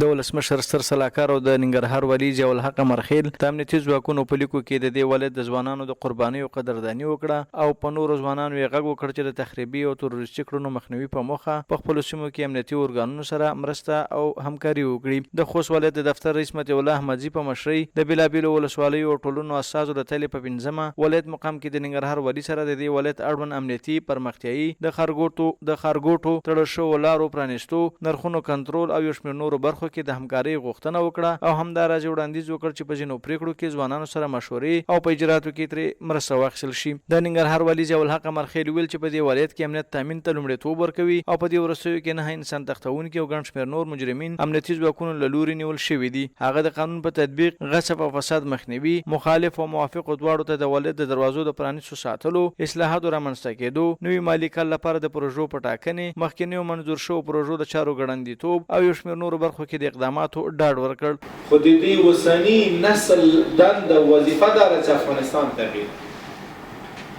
د ولسمشر ستر سلاکار او د ننګرهار والي ضیاء الحق مرخیل د امنیتي ځواکونو په لیکو کې د دې ولایت د ځوانانو د قربانیو قدرداني وکړه او په نورو ځوانانو یې غږ وکړ چې د تخریبي او تروریستي کړنو مخنیوي په موخه په خپلو سیمو کې امنیتي ارګانونو سره مرسته او همکاري وکړي. د خوست ولایت د دفتر رئیس مطیع الله احمدزي په مشرۍ د بېلابېلو ولسوالیو او ټولنو اساسو د تلې په 5مه ولایت مقام کې د ننګرهار والي سره د دې ولایت اړوند امنیتي پرمختیایي د خارګوټو تړل شوو لارو پرانیستو نرخونو کنټرول او یو شمېر نورو برخو کې د همکارۍ غوښتنه وکړه او همداراز وړاندیز وکړ چې په ځینو پریکړو کې ځوانانو سره مشورې او په اجراتو کې ترې مرسته واخیستل شي. د ننګرهار والي ضیاء الحق مرخیل ویل چې په دې ولایت کې امنیت تامین ته لومړیتوب ورکوي او په دې وروستیو کې 9 انسان تښتونکي او ګڼ شمېر نور مجرمین امنیتي ځواکونو له لوري نیول شوي دي. هغه د قانون په تطبیق، غصب او فساد مخنیوي، مخالف او موافقو دواړو ته د ولایت د دروازو د پرانیستو ساتلو، اصلاحاتو رامنځته کېدو، نوي مالي کال لپاره د پروژو په ټاکنې، مخکینیو منظور شوو پروژو د چارو ګړندیتوب او یو شمېر نورو برخو کې د اقداماتو ډاډ ورکړ. خو د دې اوسني نسل دنده وظیفه دا ده چې افغانستان تغییر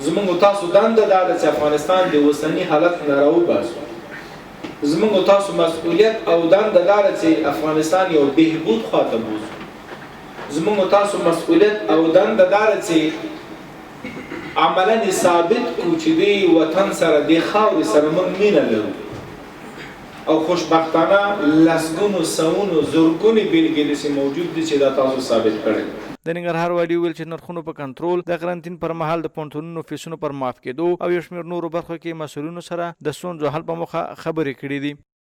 زموږ تاسو دنده دا ده چې افغانستان د اوسني حالت نه راوباسو. زموږ تاسو مسؤلیت او دنده دا ده چې افغانستان یو بهبود خواته بوځو. زموږ تاسو مسؤلیت او دنده دا ده چې عملاً ثابت کړو چې د وطن سره د خاورې سره موږ مینه لرو او خوشبختانه لسګونو سوونو زرګونې بیلګې داسې موجود دي چې دا تاسو ثابت کړی. د ننګرهار والي ویل چې نرخونو په کنټرول، د قرنطین پر مهال د پونټونونو فیسونو پر معاف کېدو او یو شمېر نورو برخو کې مسؤلینو سره د ستونزو حل په موخه خبرې کړې دي.